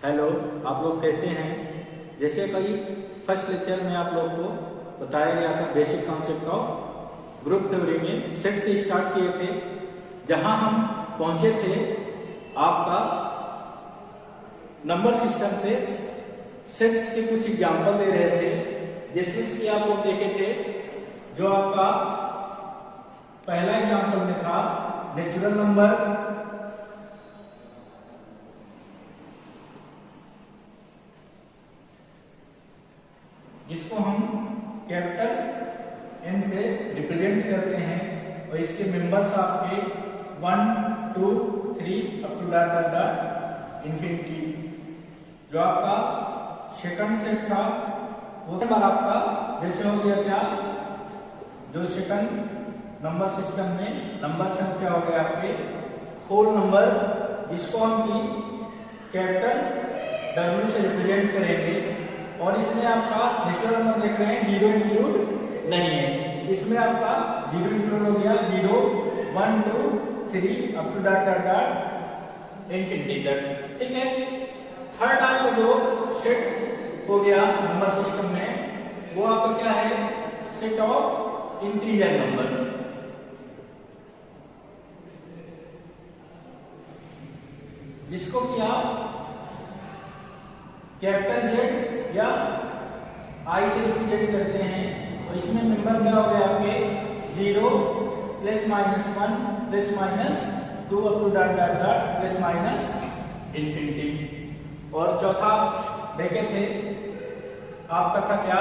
Hello, आप लोग कैसे हैं। जैसे कई फर्स्ट लेक्चर में आप लोग को बताया गया था basic concept of group theory में सेट से स्टार्ट किए थे, जहां हम पहुंचे थे आपका नंबर सिस्टम से सेट्स के कुछ एग्जाम्पल दे रहे थे, जिसमें कि आप लोग देखे थे। जो आपका पहला एग्जाम्पल में था नेचुरल नंबर, जिसको हम कैपिटल एन से रिप्रेजेंट करते हैं, और इसके मेंबर्स आपके 1, 2, 3 अप टू डॉट इंफिनिटी। जो आपका सेकंड सेट था वो नंबर आपका जैसे हो गया क्या, जो सेकंड नंबर सिस्टम में नंबर संख्या हो गया आपके होल नंबर, जिसको हम की कैपिटल W से रिप्रेजेंट करेंगे। और इसमें आपका नेचुरल नंबर देख रहे हैं, जीरो इंक्लूड नहीं है। इसमें आपका जीरो इंक्लूड हो गया, 0, 1, 2, 3 अप टू डॉट इंफिनिटी तक। ठीक है। थर्ड आपका जो सेट हो गया नंबर सिस्टम में, वो आपका क्या है, सेट ऑफ इंटीजर नंबर। जिसको कि आप कैपिटल जेड या आई से रिप्रेजेंट करते हैं। और इसमें नंबर क्या हो गया आपके 0 +, -1 +, -2 अप टू डॉट +, इंफिनिटी। और चौथा देखे थे आपका था क्या,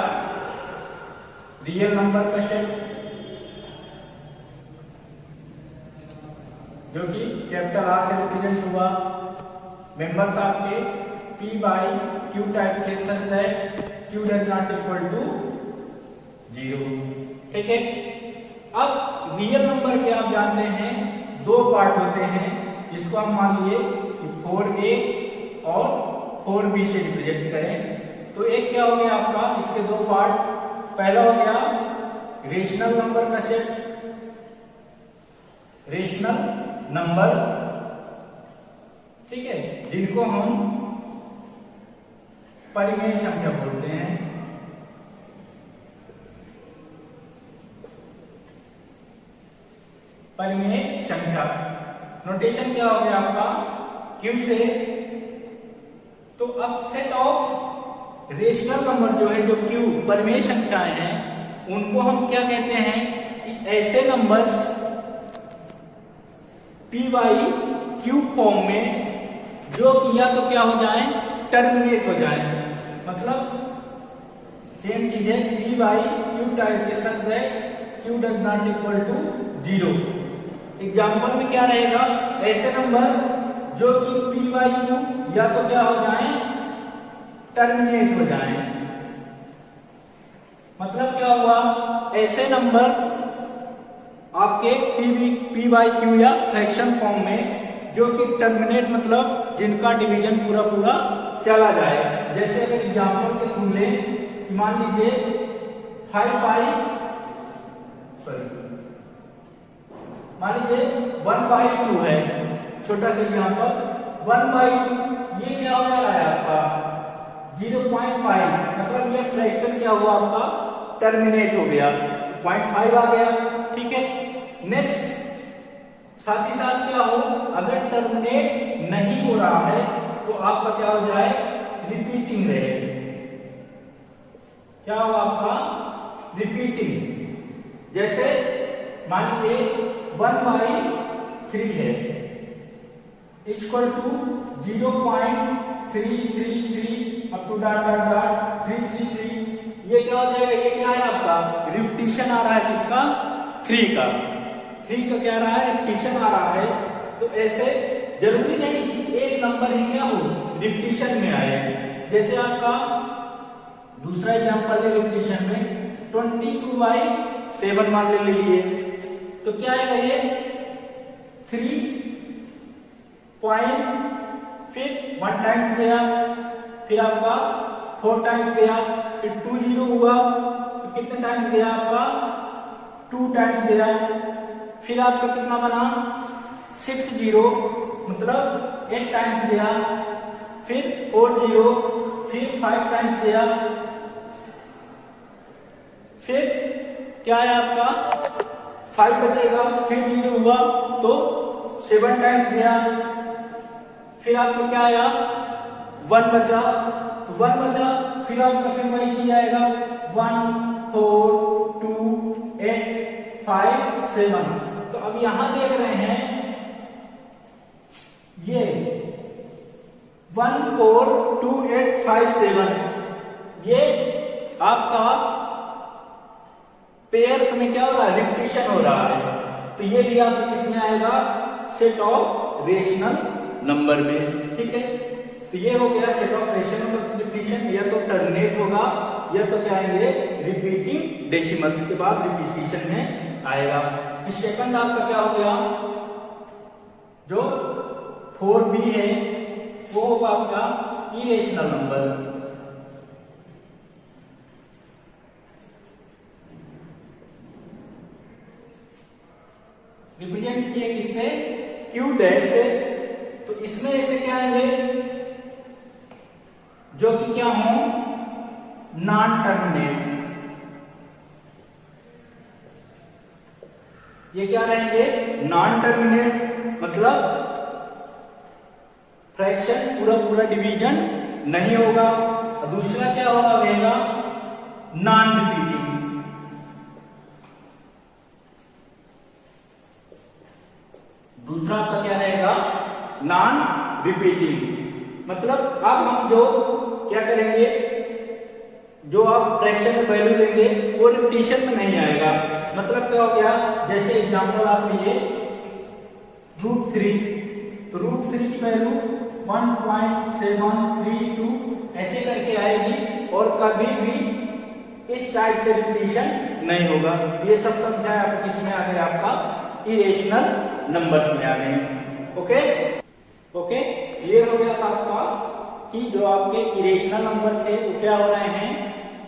रियल नंबर का सेट, जो कि कैपिटल आर से रिप्रेजेंट हुआ। मेंबर्स आपके P बाई Q टाइप के such that Q does not equal to 0। ठीक है। अब रियल नंबर के आप जानते हैं दो पार्ट होते हैं, जिसको हम मान लिए 4A और 4B से रिप्रेजेंट करें। तो एक क्या हो गया आपका, इसके दो पार्ट। पहला हो गया रेशनल नंबर का सेट, रेशनल नंबर, ठीक है, जिनको हम परिमेय संख्या बोलते हैं। परिमेय संख्या नोटेशन क्या हो गया आपका, Q से। तो अब सेट ऑफ रेशनल नंबर जो है, जो Q परिमेय संख्याएं हैं, उनको हम क्या कहते हैं कि ऐसे numbers P by Q form में जो कि या तो क्या हो जाए, टर्मिनेट हो जाए। मतलब सेम चीज है, P बाई Q टाइप के सच है Q does not equal to 0। Example में क्या रहेगा, ऐसे नंबर जो कि P बाई Q या तो क्या हो जाए, टर्मिनेट हो जाए। मतलब क्या हुआ, ऐसे नंबर आपके P बाई Q या फ्रैक्शन फॉर्म में जो कि टर्मिनेट, मतलब जिनका डिवीजन पूरा पूरा चला जाए। जैसे अगर एग्जाम्पल के थ्रू ले, मान लीजिए 5 बाई, मान लीजिए 1/2 है, छोटा सा एग्जाम्पल 1/2, ये क्या हो रहा है आपका 0.5, मतलब ये फ्रैक्शन क्या हुआ आपका, टर्मिनेट हो गया, 0.5 आ गया। ठीक है। नेक्स्ट, साथ ही साथ क्या हो, अगर टर्मिनेट नहीं हो रहा है तो आपका क्या हो जाए, रिपीटिंग रहे। क्या हो आपका, रिपीटिंग। जैसे मान लीजिए 1/3 है, equal to 0.333 up to dot 333। ये क्या हो जाएगा, ये क्या है आपका, रिपीटिशन आ रहा है किसका, 3 का। 3 का क्या आ रहा है, रिपीटिशन आ रहा है। तो ऐसे जरूरी नहीं कि एक नंबर ही क्या हो, रिपीटिशन में आए। जैसे आपका दूसरा एग्जांपल है रिपीटिशन में, 22/7 मान ले लीजिए, तो क्या आएगा ये 3 पॉइंट, फिर 1 टाइम्स गया, फिर आपका 4 टाइम्स गया, फिर 2 0 हुआ, तो कितने टाइम्स गया आपका, 2 टाइम्स गया, फिर आपका कितना बना 6 0, मतलब 8 टाइम्स गया, फिर 4 0, फिर 5 टाइम्स दिया, फिर क्या है आपका 5 बचेगा, फिर 0 हुआ तो 7 टाइम्स दिया, फिर आपको क्या आया 1 बचा, तो 1 बचा, फिर आपका फिर वही चीज आएगा 1 4 2 8 5 7। तो अब यहां देख रहे हैं ये 1 4 2 8 5 7, ये आपका पेयर्स में क्या हो रहा है, रिपीटिशन हो रहा है। तो ये भी आपको किसमें आएगा, सेट ऑफ रेशनल नंबर में। ठीक है, तो ये हो गया सेट ऑफ रेशनल रिपीटिशन। या तो टर्मिनेट होगा या तो क्या आएंगे रिपीटिंग डेसिमल्स के बाद रिपीटिशन में आएगा। फिर सेकंड आपका क्या हो गया, जो 4b है वो होगा आपका इरेशनल नंबर। रिप्रेजेंट किए किससे, क्यू डैश से। तो इसमें ऐसे क्या आएंगे जो कि क्या हो नॉन टर्मिनेट, ये क्या रहेंगे नॉन टर्मिनेट, मतलब फ्रैक्शन पूरा पूरा डिवीजन नहीं होगा। और दूसरा क्या होगा रहेगा नॉन रिपीटिंग। दूसरा आपका क्या रहेगा नॉन रिपीटिंग, मतलब अब हम जो क्या करेंगे, जो आप फ्रैक्शन में वैल्यू देंगे वो रिपीटिशन में नहीं आएगा। मतलब क्या हो गया, जैसे एग्जांपल आप लीजिए √3, तो √3 की वैल्यू 1.732 ऐसे करके आएगी और कभी भी इस टाइप से रिपीटिशन नहीं होगा। ये सब समझाया आपको, किसमें आ गया आपका इरेशनल नंबर्स में आ गए। ओके ओके, ये हो गया था आपका कि जो आपके इरेशनल नंबर थे वो क्या हो रहे हैं,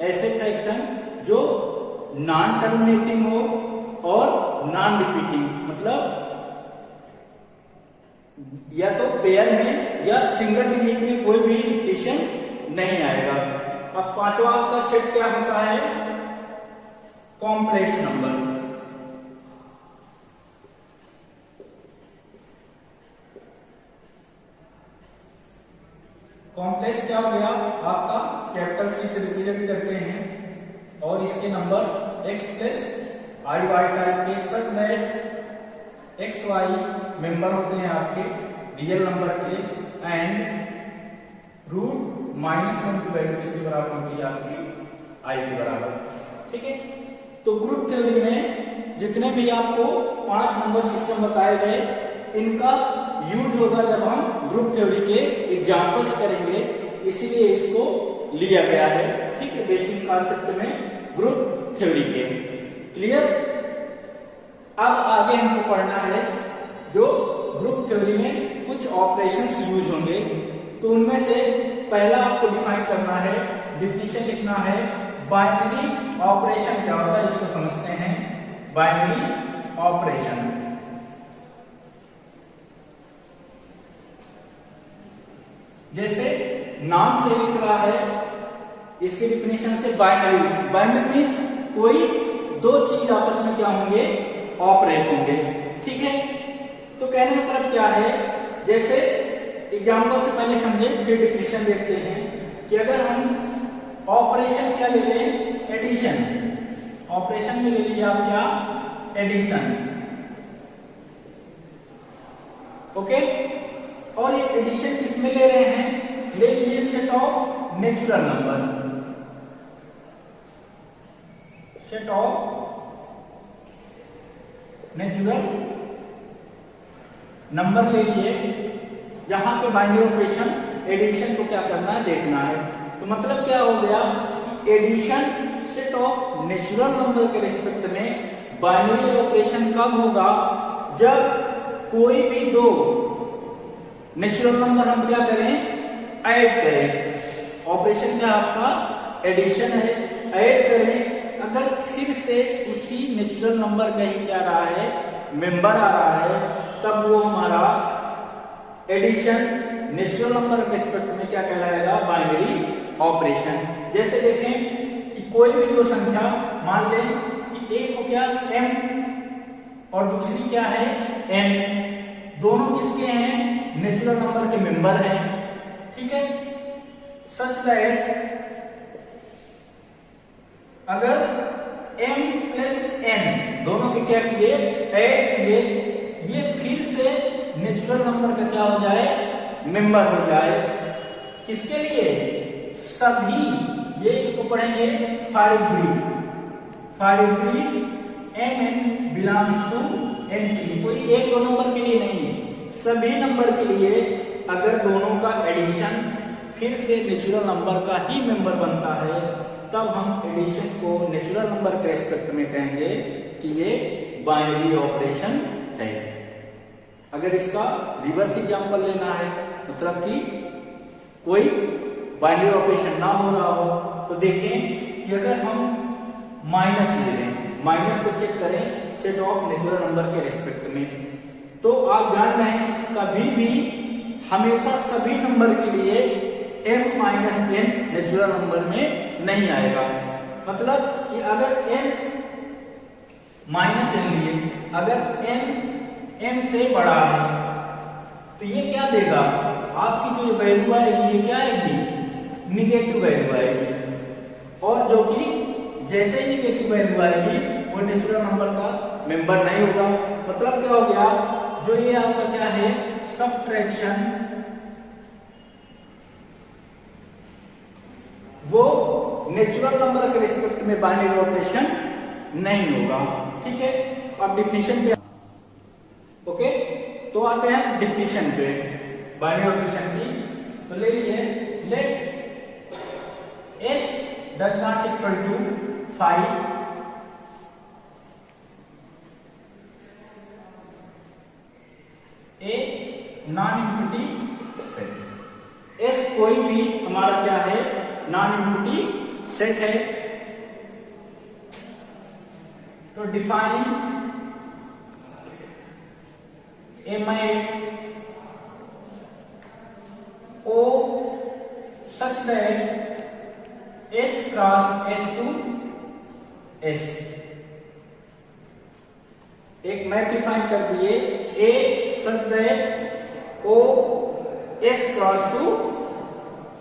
ऐसे फ्रैक्शन जो नॉन टर्मिनेटिंग हो और नॉन रिपीटिंग, मतलब या तो पेयर में या सिंगल डिजिट में कोई भी रिपीटिशन नहीं आएगा। अब पांचवा आपका सेट क्या होता है, कॉम्प्लेक्स नंबर। कॉम्प्लेक्स क्या हो गया आपका, कैपिटल सी से रिप्रेजेंट करते हैं और इसके numbers x plus i y type के, such that x y member होते हैं आपके रियल नंबर के, एंड √-1 की वैल्यू किसके बराबर होती है आपकी i के बराबर। ठीक है, तो ग्रुप थ्योरी में जितने भी आपको 5 नंबर सिस्टम बताए गए, इनका यूज होगा जब हम ग्रुप थ्योरी के एग्जांपल्स करेंगे, इसीलिए इसको लिया गया है। ठीक है, बेसिक कॉन्सेप्ट में ग्रुप थ्योरी के। क्लियर। अब आगे हमको पढ़ना है जो ग्रुप थ्योरी में कुछ ऑपरेशंस यूज होंगे, तो उनमें से पहला आपको डिफाइन करना है, डिफिनेशन लिखना है। बाइनरी ऑपरेशन क्या होता है इसको समझते हैं। बाइनरी ऑपरेशन, जैसे नाम से लिख रहा है, इसके डिफिनेशन से बाइनरी, बाइनरी मीन्स कोई दो चीज आपस में क्या होंगे, ऑपरेट होंगे। ठीक है, तो कहने का मतलब क्या है, जैसे एग्जांपल से पहले समझे फिर डिफिनेशन देखते हैं कि अगर हम ऑपरेशन क्या ले लें, एडिशन, ऑपरेशन में ले लिया आप क्या, एडिशन। ओके, और ये एडिशन किसमें ले रहे हैं, ले लीजिए set of natural number, set of natural number ले लिए, जहां पे बाइनरी ऑपरेशन एडिशन को क्या करना है, देखना है। तो मतलब क्या हो गया कि addition set of natural number के रिस्पेक्ट में बाइनरी ऑपरेशन कब होगा, जब कोई भी दो नेचुरल नंबर हम क्या करें, ऐड करें। ऑपरेशन क्या आपका एडिशन है, ऐड करें। अगर फिर से उसी नेचुरल नंबर का ही क्या रहा है, मेंबर आ रहा है, तब वो हमारा एडिशन नेचुरल नंबर के रिस्पेक्ट में क्या कहलाएगा, बाइनरी ऑपरेशन। जैसे देखें कि कोई भी दो संख्या मान लें कि एक को क्या m और दूसरी क्या है n, दोनों किसके हैं, नेचुरल नंबर के मेंबर हैं, ठीक है। सच दैट अगर m प्लस n दोनों के क्या किए, ऐड किए, ये फिर से नेचुरल नंबर का क्या हो जाए, मेंबर हो जाए। किसके लिए, सभी, ये इसको पढ़ेंगे for every mn belongs to n के लिए, कोई एक दो नंबर के लिए नहीं, सभी नंबर के लिए अगर दोनों का एडिशन फिर से नेचुरल नंबर का ही मेंबर बनता है, तब हम एडिशन को नेचुरल नंबर के रेस्पेक्ट में कहेंगे कि ये बाइनरी ऑपरेशन है। अगर इसका रिवर्स एग्जांपल लेना है, मतलब कि कोई बाइनरी ऑपरेशन ना हो रहा हो, तो देखें कि अगर हम माइनस ले लें, माइनस को चेक करें सेट ऑफ नेचुरल नंबर के रेस्पेक्ट में, तो आप जान रहे हैं कभी भी हमेशा सभी नंबर के लिए m minus n natural number में नहीं आएगा। मतलब कि अगर n माइनस n लिए, अगर n m से बड़ा है, तो ये क्या देगा, आपकी जो वैल्यू आएगी ये क्या आएगी, निगेटिव वैल्यू आएगी। और जो कि जैसे ही निगेटिव वैल्यू आएगी वो नेचुरल नंबर का मेंबर नहीं होगा। मतलब क्या हो गया, जो ये आपका क्या है, सबट्रैक्शन, वो नेचुरल नंबर के रिस्पेक्ट में बाइनरी ऑपरेशन नहीं होगा, ठीक है। अब डिफिनेशन पे, ओके, तो आते हैं डिफिनेशन पे बाइनरी ऑपरेशन की। तो ले लीजिए, let s does not equal to 5 a non infinity set, s कोई भी हमारा क्या है, नॉन इंफिनिटी सेट है। तो define mi o such that s cross s to s, एक मैप डिफाइन कर दिए, a such that o s cross to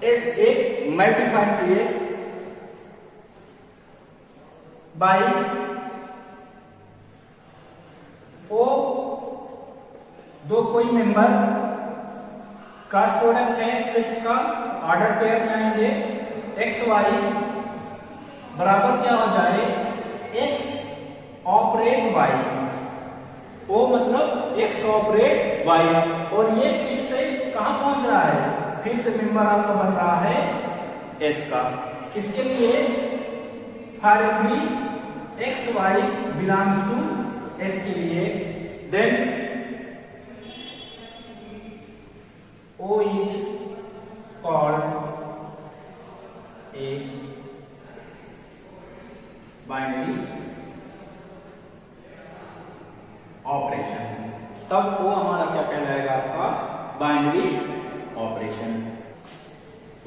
s, एक मैप डिफाइन किए बाई o दो कोई मेंबर, क्रॉस प्रोडक्ट है 6 का, ऑर्डर पेयर में आएंगे एक्स वाई बराबर क्या हो जाए, एक्स ऑपरेट वाई, ओ मतलब एक्स ऑपरेट वाई। और ये फिर से कहां पहुंच रहा है, फिर से मेंबर आपका बन रहा है एस का। किसके लिए, for every X Y belongs to S के लिए। Then O is called a binary operation, तब वो हमारा क्या कहलाएगा, आपका बाइनरी ऑपरेशन।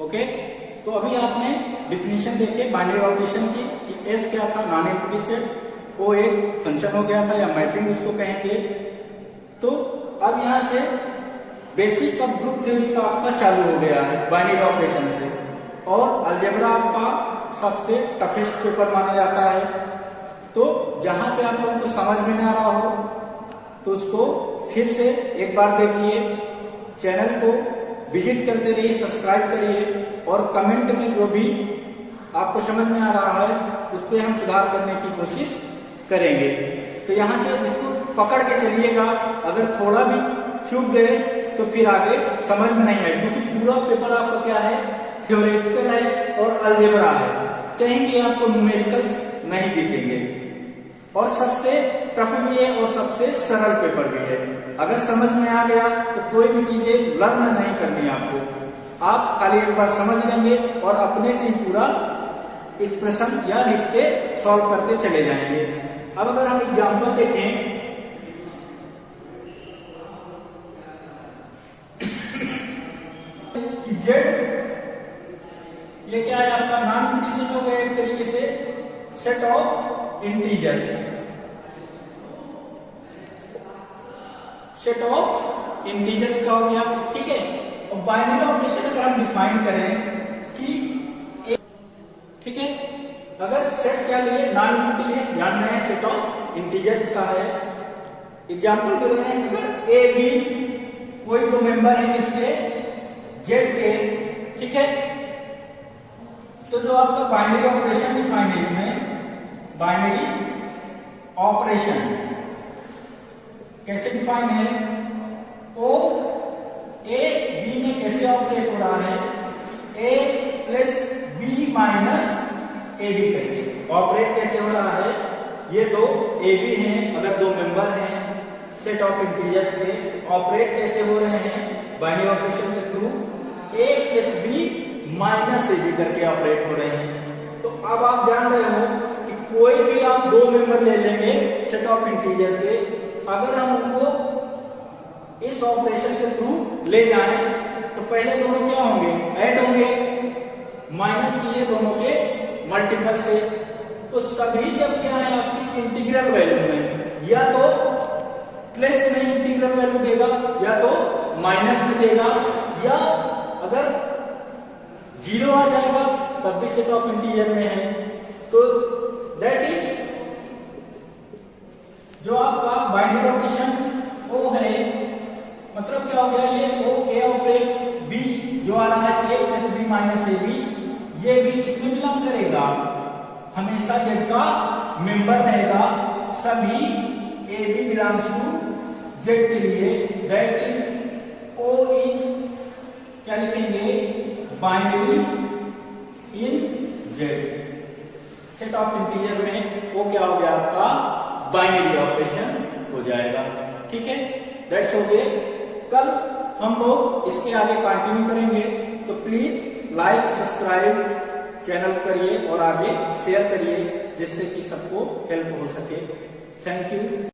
ओके, तो अभी आपने डिफिनेशन देखे बाइनरी ऑपरेशन की कि एस क्या था, नॉन इंफिनिटी सेट, वो एक फंक्शन हो गया था या मैपिंग उसको कहेंगे। तो अब यहां से बेसिक ऑफ ग्रुप थ्योरी का आपका चालू हो गया है बाइनरी ऑपरेशन से, और अलजेब्रा आपका सबसे टफेस्ट पेपर माना जाता है। तो जहां पे आप लोगों को समझ में ना रहा हो तो उसको फिर से एक बार देखिए, चैनल को विजिट करते रहिए, सब्सक्राइब करिए, और कमेंट में जो भी आपको समझ में आ रहा है उस पर हम सुधार करने की कोशिश करेंगे। तो यहाँ से इसको पकड़ के चलिएगा, अगर थोड़ा भी चूक गए तो फिर आगे समझ में नहीं आए, क्योंकि पूरा पेपर आपका क्या है, थ्योरेटिकल है और अलजेब्रा है, कहीं भी आपको न्यूमेरिकल्स नहीं दिखेंगे, और सबसे टफ भी है और सबसे सरल पेपर भी है। अगर समझ में आ गया तो कोई भी चीजें लर्न नहीं करनी आपको, आप खाली एक बार समझ लेंगे और अपने से ही पूरा एक्सप्रेशन या लिख के सॉल्व करते चले जाएंगे। अब अगर हम एग्जाम्पल देखें, ये क्या है आपका नॉन एम्प्टी हो गया एक तरीके से set of integers, set of integers का हो गया। ठीक है, और बाइनरी ऑपरेशन अगर हम डिफाइन करें कि ठीक है, अगर सेट क्या लिए नॉन एम्प्टी है, ध्यान रहे सेट ऑफ इंटीजर्स का है। एग्जाम्पल दे रहे हैं, अगर ए बी कोई दो मेंबर है किसके जेड के, ठीक है, तो जो आपका बाइनरी ऑपरेशन डिफाइन है इसमें, बाइनरी ऑपरेशन कैसे डिफाइन है, ओ ए बी में कैसे ऑपरेट हो रहा है, A plus B minus A B करके ऑपरेट कैसे हो रहा है। ये दो ए बी हैं, अगर दो मेंबर हैं सेट ऑफ इंटीजर्स के, ऑपरेट कैसे हो रहे हैं बाइनरी ऑपरेशन के through, A plus B minus A B करके ऑपरेट हो रहे हैं। तो अब आप जान रहे हो कि कोई भी आप दो मेंबर ले लेंगे सेट ऑफ इंटीजर के, अगर हम उनको इस ऑपरेशन के थ्रू ले जाएं तो पहले दोनों क्या होंगे, ऐड होंगे, माइनस किए दोनों के मल्टीपल से, तो सभी जब क्या है आपकी इंटीग्रल वैल्यू में या तो प्लस में इंटीग्रल वैल्यू देगा या तो माइनस में देगा, या अगर जीरो आ जाएगा तब भी सेट ऑफ इंटीजर में है। तो दैट इज जो आपका बाइनरी ऑपरेशन ओ है, मतलब क्या हो गया, ये ओ ए ऑपरेट बी जो आ रहा है A plus B minus A B, ये भी किसमें बिलोंग करेगा, हमेशा जेड का मेंबर रहेगा, सभी A B belongs to Z के लिए। दैट इज ओ इज क्या लिखेंगे, binary in Z. Set of integer में वो क्या हो गया आपका बाइनरी ऑपरेशन हो जाएगा। ठीक है, दैट्स हो गए। कल हम लोग इसके आगे कंटिन्यू करेंगे, तो प्लीज लाइक सब्सक्राइब चैनल करिए और आगे शेयर करिए जिससे कि सबको हेल्प हो सके। Thank you.